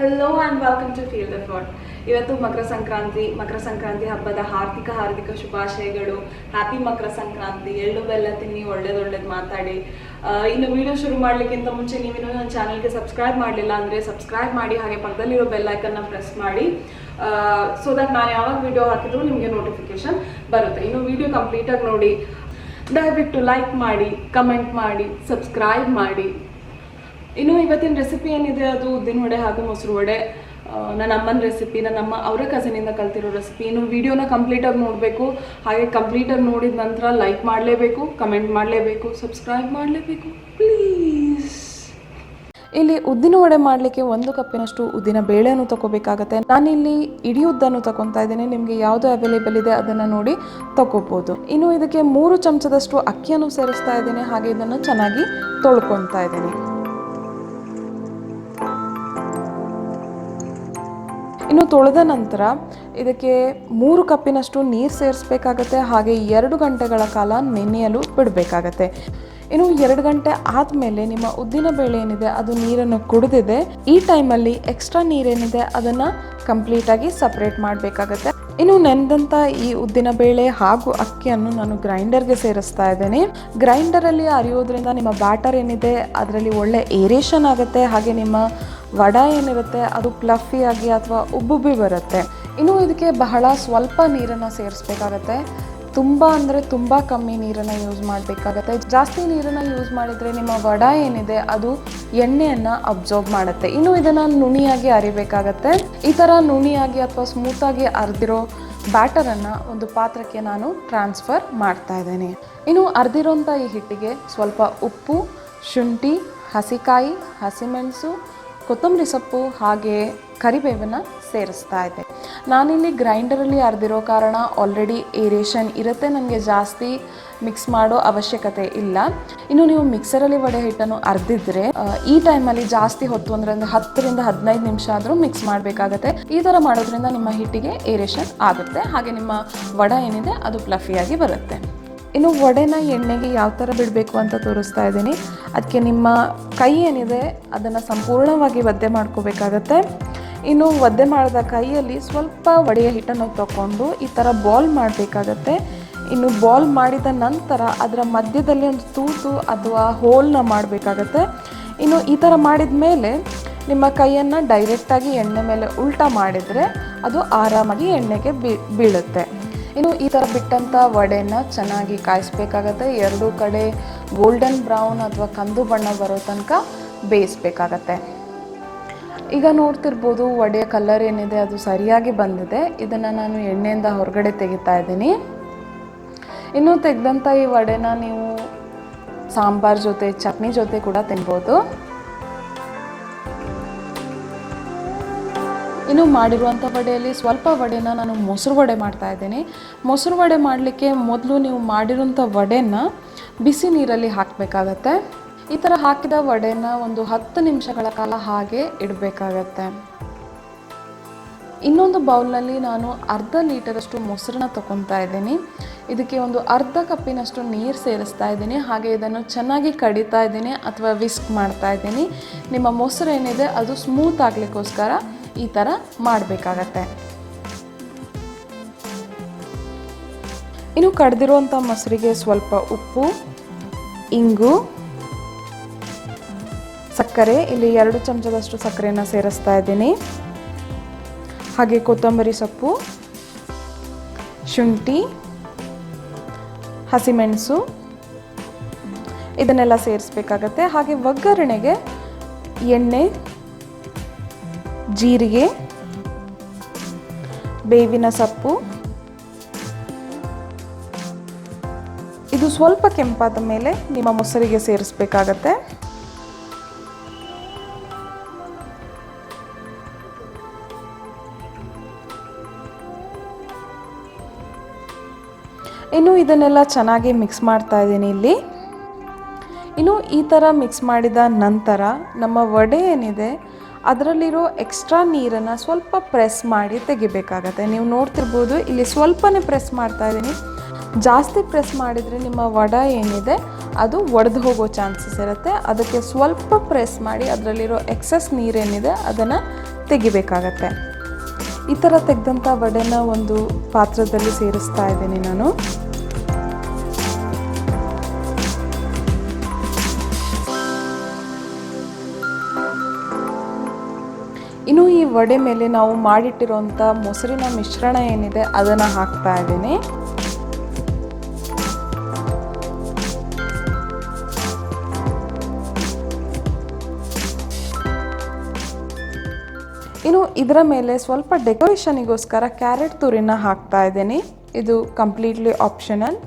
Hello and welcome to feel the fat. ಇವತ್ತು ಮಕರ ಸಂಕ್ರಾಂತಿ ಹಬ್ಬದ ಹಾರ್ದಿಕ ಶುಭಾಶಯಗಳು. ಹ್ಯಾಪಿ ಮಕರ ಸಂಕ್ರಾಂತಿ. ಎಳ್ಳು ಬೆಲ್ಲ ತಿನ್ನಿ, ಒಳ್ಳೇದು ಮಾತಾಡಿ. ಇನ್ನು ವಿಡಿಯೋ ಶುರು ಮಾಡಲಿಕ್ಕಿಂತ ಮುಂಚೆ ನೀವಿನ್ನೂ ನನ್ನ ಚಾನಲ್ಗೆ ಸಬ್ಸ್ಕ್ರೈಬ್ ಮಾಡಲಿಲ್ಲ ಅಂದರೆ ಸಬ್ಸ್ಕ್ರೈಬ್ ಮಾಡಿ, ಹಾಗೆ ಪಕ್ಕದಲ್ಲಿರೋ ಬೆಲ್ ಐಕನ್ನ ಪ್ರೆಸ್ ಮಾಡಿ, ಸೊ ದಟ್ ನಾನು ಯಾವಾಗ ವಿಡಿಯೋ ಹಾಕಿದ್ರು ನಿಮಗೆ ನೋಟಿಫಿಕೇಶನ್ ಬರುತ್ತೆ. ಇನ್ನು ವಿಡಿಯೋ ಕಂಪ್ಲೀಟಾಗಿ ನೋಡಿ, ದಯವಿಟ್ಟು ಲೈಕ್ ಮಾಡಿ, ಕಮೆಂಟ್ ಮಾಡಿ, ಸಬ್ಸ್ಕ್ರೈಬ್ ಮಾಡಿ. ಇನ್ನು ಇವತ್ತಿನ ರೆಸಿಪಿ ಏನಿದೆ ಅದು ಉದ್ದಿನ ವಡೆ ಹಾಗೂ ಮೊಸರು ವಡೆ. ನನ್ನ ಅಮ್ಮನ ರೆಸಿಪಿ, ನನ್ನಮ್ಮ ಅವರ ಕಸಿನಿಂದ ಕಲ್ತಿರೋ ರೆಸಿಪಿ. ಇನ್ನು ವಿಡಿಯೋನ ಕಂಪ್ಲೀಟಾಗಿ ನೋಡಬೇಕು, ಹಾಗೆ ಕಂಪ್ಲೀಟಾಗಿ ನೋಡಿದ ನಂತರ ಲೈಕ್ ಮಾಡಲೇಬೇಕು, ಕಮೆಂಟ್ ಮಾಡಲೇಬೇಕು, ಸಬ್ಸ್ಕ್ರೈಬ್ ಮಾಡಲೇಬೇಕು ಪ್ಲೀಸ್. ಇಲ್ಲಿ ಉದ್ದಿನ ವಡೆ ಮಾಡಲಿಕ್ಕೆ 1 ಕಪ್ಪಿನಷ್ಟು ಉದ್ದಿನ ಬೇಳೆಯನ್ನು ತಗೋಬೇಕಾಗತ್ತೆ. ನಾನಿಲ್ಲಿ ಇಡೀ ಉದ್ದನ್ನು ತಗೊತಾ ಇದ್ದೀನಿ, ನಿಮಗೆ ಯಾವುದು ಅವೈಲೇಬಲ್ ಇದೆ ಅದನ್ನು ನೋಡಿ ತಗೋಬೋದು. ಇನ್ನು ಇದಕ್ಕೆ 3 ಚಮಚದಷ್ಟು ಅಕ್ಕಿಯನ್ನು ಸೇರಿಸ್ತಾ ಇದ್ದೀನಿ, ಹಾಗೆ ಇದನ್ನು ಚೆನ್ನಾಗಿ ತೊಳ್ಕೊತಾ ಇದ್ದೀನಿ. ಇನ್ನು ತೊಳೆದ ನಂತರ ಇದಕ್ಕೆ 3 ಕಪ್ಪಿನಷ್ಟು ನೀರು ಸೇರಿಸ್ಬೇಕಾಗತ್ತೆ, ಹಾಗೆ 2 ಗಂಟೆಗಳ ಕಾಲ ನೆನೆಯಲು ಬಿಡಬೇಕಾಗತ್ತೆ. ಇನ್ನು 2 ಗಂಟೆ ಆದಮೇಲೆ ನಿಮ್ಮ ಉದ್ದಿನ ಬೇಳೆ ಏನಿದೆ ಅದು ನೀರನ್ನು ಕುಡಿದಿದೆ. ಈ ಟೈಮಲ್ಲಿ ಎಕ್ಸ್ಟ್ರಾ ನೀರೇನಿದೆ ಅದನ್ನು ಕಂಪ್ಲೀಟಾಗಿ ಸಪ್ರೇಟ್ ಮಾಡಬೇಕಾಗತ್ತೆ. ಇನ್ನು ನೆನೆದಂಥ ಈ ಉದ್ದಿನ ಬೇಳೆ ಹಾಗೂ ಅಕ್ಕಿಯನ್ನು ನಾನು ಗ್ರೈಂಡರ್ಗೆ ಸೇರಿಸ್ತಾ ಇದ್ದೇನೆ. ಗ್ರೈಂಡರಲ್ಲಿ ಅರಿಯೋದ್ರಿಂದ ನಿಮ್ಮ ಬ್ಯಾಟರ್ ಏನಿದೆ ಅದರಲ್ಲಿ ಒಳ್ಳೆ ಏರೇಷನ್ ಆಗುತ್ತೆ, ಹಾಗೆ ನಿಮ್ಮ ವಡ ಏನಿರುತ್ತೆ ಅದು ಪ್ಲಫಿಯಾಗಿ ಅಥವಾ ಉಬ್ಬುಬ್ಬಿ ಬರುತ್ತೆ. ಇನ್ನು ಇದಕ್ಕೆ ಬಹಳ ಸ್ವಲ್ಪ ನೀರನ್ನು ಸೇರಿಸ್ಬೇಕಾಗತ್ತೆ. ತುಂಬ ಅಂದರೆ ತುಂಬ ಕಮ್ಮಿ ನೀರನ್ನು ಯೂಸ್ ಮಾಡಬೇಕಾಗತ್ತೆ. ಜಾಸ್ತಿ ನೀರನ್ನು ಯೂಸ್ ಮಾಡಿದರೆ ನಿಮ್ಮ ವಡ ಏನಿದೆ ಅದು ಎಣ್ಣೆಯನ್ನು ಅಬ್ಸರ್ವ್ ಮಾಡುತ್ತೆ. ಇನ್ನು ಇದನ್ನು ನುಣಿಯಾಗಿ ಅರಿಬೇಕಾಗತ್ತೆ. ಈ ಥರ ನುಣಿಯಾಗಿ ಅಥವಾ ಸ್ಮೂತಾಗಿ ಅರ್ದಿರೋ ಬ್ಯಾಟರನ್ನು ಒಂದು ಪಾತ್ರಕ್ಕೆ ನಾನು ಟ್ರಾನ್ಸ್ಫರ್ ಮಾಡ್ತಾ ಇದ್ದೇನೆ. ಇನ್ನು ಅರ್ದಿರೋಂಥ ಈ ಹಿಟ್ಟಿಗೆ ಸ್ವಲ್ಪ ಉಪ್ಪು, ಶುಂಠಿ, ಹಸಿಕಾಯಿ, ಹಸಿಮೆಣಸು, ಕೊತ್ತಂಬರಿ ಸೊಪ್ಪು ಹಾಗೆ ಕರಿಬೇವನ್ನು ಸೇರಿಸ್ತಾ ಇದ್ದೆ. ನಾನಿಲ್ಲಿ ಗ್ರೈಂಡರಲ್ಲಿ ಅರ್ದಿರೋ ಕಾರಣ ಆಲ್ರೆಡಿ ಏರೇಷನ್ ಇರುತ್ತೆ, ನನಗೆ ಜಾಸ್ತಿ ಮಿಕ್ಸ್ ಮಾಡೋ ಅವಶ್ಯಕತೆ ಇಲ್ಲ. ಇನ್ನು ನೀವು ಮಿಕ್ಸರಲ್ಲಿ ವಡೆ ಹಿಟ್ಟನ್ನು ಅರ್ದಿದ್ರೆ ಈ ಟೈಮಲ್ಲಿ ಜಾಸ್ತಿ ಹೊತ್ತು ಅಂದರೆ 10 ರಿಂದ 15 ನಿಮಿಷ ಆದರೂ ಮಿಕ್ಸ್ ಮಾಡಬೇಕಾಗತ್ತೆ. ಈ ಥರ ಮಾಡೋದ್ರಿಂದ ನಿಮ್ಮ ಹಿಟ್ಟಿಗೆ ಏರೇಷನ್ ಆಗುತ್ತೆ, ಹಾಗೆ ನಿಮ್ಮ ವಡ ಏನಿದೆ ಅದು ಫ್ಲಫಿಯಾಗಿ ಬರುತ್ತೆ. ಇನ್ನು ವಡೆನ ಎಣ್ಣೆಗೆ ಯಾವ ಥರ ಬಿಡಬೇಕು ಅಂತ ತೋರಿಸ್ತಾ ಇದ್ದೀನಿ. ಅದಕ್ಕೆ ನಿಮ್ಮ ಕೈ ಏನಿದೆ ಅದನ್ನು ಸಂಪೂರ್ಣವಾಗಿ ಒದ್ದೆ ಮಾಡ್ಕೋಬೇಕಾಗತ್ತೆ. ಇನ್ನು ಒದ್ದೆ ಮಾಡಿದ ಕೈಯಲ್ಲಿ ಸ್ವಲ್ಪ ವಡೆಯ ಹಿಟ್ಟನ್ನು ತಗೊಂಡು ಈ ಥರ ಬಾಲ್ ಮಾಡಬೇಕಾಗತ್ತೆ. ಇನ್ನು ಬಾಲ್ ಮಾಡಿದ ನಂತರ ಅದರ ಮಧ್ಯದಲ್ಲಿ ಒಂದು ತೂತು ಅಥವಾ ಹೋಲ್ನ ಮಾಡಬೇಕಾಗತ್ತೆ. ಇನ್ನು ಈ ಥರ ಮಾಡಿದ ಮೇಲೆ ನಿಮ್ಮ ಕೈಯನ್ನು ಡೈರೆಕ್ಟಾಗಿ ಎಣ್ಣೆ ಮೇಲೆ ಉಲ್ಟಾ ಮಾಡಿದರೆ ಅದು ಆರಾಮಾಗಿ ಎಣ್ಣೆಗೆ ಬೀಳುತ್ತೆ. ಇನ್ನು ಈ ಥರ ಬಿಟ್ಟಂಥ ವಡೆನ ಚೆನ್ನಾಗಿ ಕಾಯಿಸ್ಬೇಕಾಗತ್ತೆ. 2 ಕಡೆ ಗೋಲ್ಡನ್ ಬ್ರೌನ್ ಅಥವಾ ಕಂದು ಬಣ್ಣ ಬರೋ ತನಕ ಬೇಯಿಸ್ಬೇಕಾಗತ್ತೆ. ಈಗ ನೋಡ್ತಿರ್ಬೋದು ವಡೆಯ ಕಲರ್ ಏನಿದೆ ಅದು ಸರಿಯಾಗಿ ಬಂದಿದೆ. ಇದನ್ನು ನಾನು ಎಣ್ಣೆಯಿಂದ ಹೊರಗಡೆ ತೆಗಿತಾ ಇದ್ದೀನಿ. ಇನ್ನು ತೆಗೆದಂಥ ಈ ವಡೆನ ನೀವು ಸಾಂಬಾರ್ ಜೊತೆ, ಚಟ್ನಿ ಜೊತೆ ಕೂಡ ತಿನ್ಬೋದು. ಇನ್ನು ಮಾಡಿರುವಂಥ ವಡೆಯಲ್ಲಿ ಸ್ವಲ್ಪ ವಡೆನ ನಾನು ಮೊಸರು ವಡೆ ಮಾಡ್ತಾ ಇದ್ದೀನಿ. ಮೊಸರು ವಡೆ ಮಾಡಲಿಕ್ಕೆ ಮೊದಲು ನೀವು ಮಾಡಿರೋಂಥ ವಡೆನ ಬಿಸಿ ನೀರಲ್ಲಿ ಹಾಕಬೇಕಾಗತ್ತೆ. ಈ ಥರ ಹಾಕಿದ ವಡೆನ ಒಂದು 10 ನಿಮಿಷಗಳ ಕಾಲ ಹಾಗೆ ಇಡಬೇಕಾಗತ್ತೆ. ಇನ್ನೊಂದು ಬೌಲ್ನಲ್ಲಿ ನಾನು ಅರ್ಧ ಲೀಟರಷ್ಟು ಮೊಸರನ್ನ ತೊಗೊತಾ ಇದ್ದೀನಿ. ಇದಕ್ಕೆ ಒಂದು ಅರ್ಧ ಕಪ್ಪಿನಷ್ಟು ನೀರು ಸೇರಿಸ್ತಾ ಇದ್ದೀನಿ, ಹಾಗೆ ಇದನ್ನು ಚೆನ್ನಾಗಿ ಕಡಿತಾ ಇದ್ದೀನಿ ಅಥವಾ ವಿಸ್ಕ್ ಮಾಡ್ತಾ ಇದ್ದೀನಿ. ನಿಮ್ಮ ಮೊಸರು ಏನಿದೆ ಅದು ಸ್ಮೂತ್ ಆಗಲಿಕ್ಕೋಸ್ಕರ ಈ ಥರ ಮಾಡಬೇಕಾಗತ್ತೆ. ಇನ್ನು ಕಡ್ದಿರುವಂಥ ಮೊಸರಿಗೆ ಸ್ವಲ್ಪ ಉಪ್ಪು, ಇಂಗು, ಸಕ್ಕರೆ, ಇಲ್ಲಿ 2 ಚಮಚದಷ್ಟು ಸಕ್ಕರೆಯನ್ನು ಸೇರಿಸ್ತಾ ಇದ್ದೀನಿ, ಹಾಗೆ ಕೊತ್ತಂಬರಿ ಸೊಪ್ಪು, ಶುಂಠಿ, ಹಸಿಮೆಣಸು ಇದನ್ನೆಲ್ಲ ಸೇರಿಸ್ಬೇಕಾಗತ್ತೆ. ಹಾಗೆ ಒಗ್ಗರಣೆಗೆ ಎಣ್ಣೆ, ಜೀರಿಗೆ, ಬೇವಿನ ಸೊಪ್ಪು, ಇದು ಸ್ವಲ್ಪ ಕೆಂಪಾದ ಮೇಲೆ ನಿಮ್ಮ ಮೊಸರಿಗೆ ಸೇರಿಸಬೇಕಾಗತ್ತೆ. ಇನ್ನು ಇದನ್ನೆಲ್ಲ ಚೆನ್ನಾಗಿ ಮಿಕ್ಸ್ ಮಾಡ್ತಾ ಇದ್ದೀನಿ ಇಲ್ಲಿ. ಇನ್ನು ಈ ಥರ ಮಿಕ್ಸ್ ಮಾಡಿದ ನಂತರ ನಮ್ಮ ವಡೆ ಏನಿದೆ ಅದರಲ್ಲಿರೋ ಎಕ್ಸ್ಟ್ರಾ ನೀರನ್ನು ಸ್ವಲ್ಪ ಪ್ರೆಸ್ ಮಾಡಿ ತೆಗಿಬೇಕಾಗತ್ತೆ. ನೀವು ನೋಡ್ತಿರ್ಬೋದು ಇಲ್ಲಿ ಸ್ವಲ್ಪನೇ ಪ್ರೆಸ್ ಮಾಡ್ತಾ ಇದ್ದೀನಿ. ಜಾಸ್ತಿ ಪ್ರೆಸ್ ಮಾಡಿದರೆ ನಿಮ್ಮ ವಡ ಏನಿದೆ ಅದು ಒಡೆದು ಹೋಗೋ ಚಾನ್ಸಸ್ ಇರುತ್ತೆ. ಅದಕ್ಕೆ ಸ್ವಲ್ಪ ಪ್ರೆಸ್ ಮಾಡಿ ಅದರಲ್ಲಿರೋ ಎಕ್ಸಸ್ ನೀರೇನಿದೆ ಅದನ್ನು ತೆಗಿಬೇಕಾಗತ್ತೆ. ಈ ಥರ ತೆಗೆದಂಥ ವಡೆನ ಒಂದು ಪಾತ್ರದಲ್ಲಿ ಸೇರಿಸ್ತಾ ಇದ್ದೀನಿ ನಾನು. ಇನ್ನು ಈ ವಡೆ ಮೇಲೆ ನಾವು ಮಾಡಿಟ್ಟಿರುವಂಥ ಮೊಸರಿನ ಮಿಶ್ರಣ ಏನಿದೆ ಅದನ್ನು ಹಾಕ್ತಾ ಇದ್ದೀನಿ. ಇನ್ನು ಇದರ ಮೇಲೆ ಸ್ವಲ್ಪ ಡೆಕೋರೇಷನಿಗೋಸ್ಕರ ಕ್ಯಾರೆಟ್ ತುರಿನ ಹಾಕ್ತಾ ಇದ್ದೀನಿ. ಇದು ಕಂಪ್ಲೀಟ್ಲಿ ಆಪ್ಷನಲ್.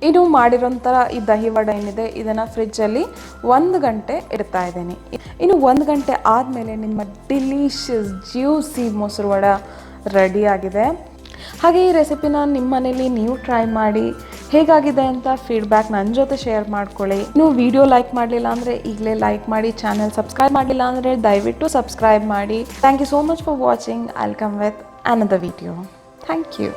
ಇನ್ನು ಮಾಡಿರೋಂಥ ಈ ದಹಿ ವಡೆ ಏನಿದೆ ಇದನ್ನು ಫ್ರಿಜ್ಜಲ್ಲಿ 1 ಗಂಟೆ ಇಡ್ತಾ ಇದ್ದೀನಿ. ಇನ್ನು 1 ಗಂಟೆ ಆದಮೇಲೆ ನಿಮ್ಮ ಡಿಲೀಷಿಯಸ್ ಜ್ಯೂಸಿ ಮೊಸರು ವಡೆ ರೆಡಿಯಾಗಿದೆ. ಹಾಗೆ ಈ ರೆಸಿಪಿನ ನಿಮ್ಮ ಮನೇಲಿ ನೀವು ಟ್ರೈ ಮಾಡಿ ಹೇಗಾಗಿದೆ ಅಂತ ಫೀಡ್ಬ್ಯಾಕ್ ನನ್ನ ಜೊತೆ ಶೇರ್ ಮಾಡ್ಕೊಳ್ಳಿ. ನೀವು ವಿಡಿಯೋ ಲೈಕ್ ಮಾಡಲಿಲ್ಲ ಅಂದರೆ ಈಗಲೇ ಲೈಕ್ ಮಾಡಿ, ಚಾನಲ್ ಸಬ್ಸ್ಕ್ರೈಬ್ ಮಾಡಲಿಲ್ಲ ಅಂದರೆ ದಯವಿಟ್ಟು ಸಬ್ಸ್ಕ್ರೈಬ್ ಮಾಡಿ. Thank you so much for watching. I will come with another video. Thank you.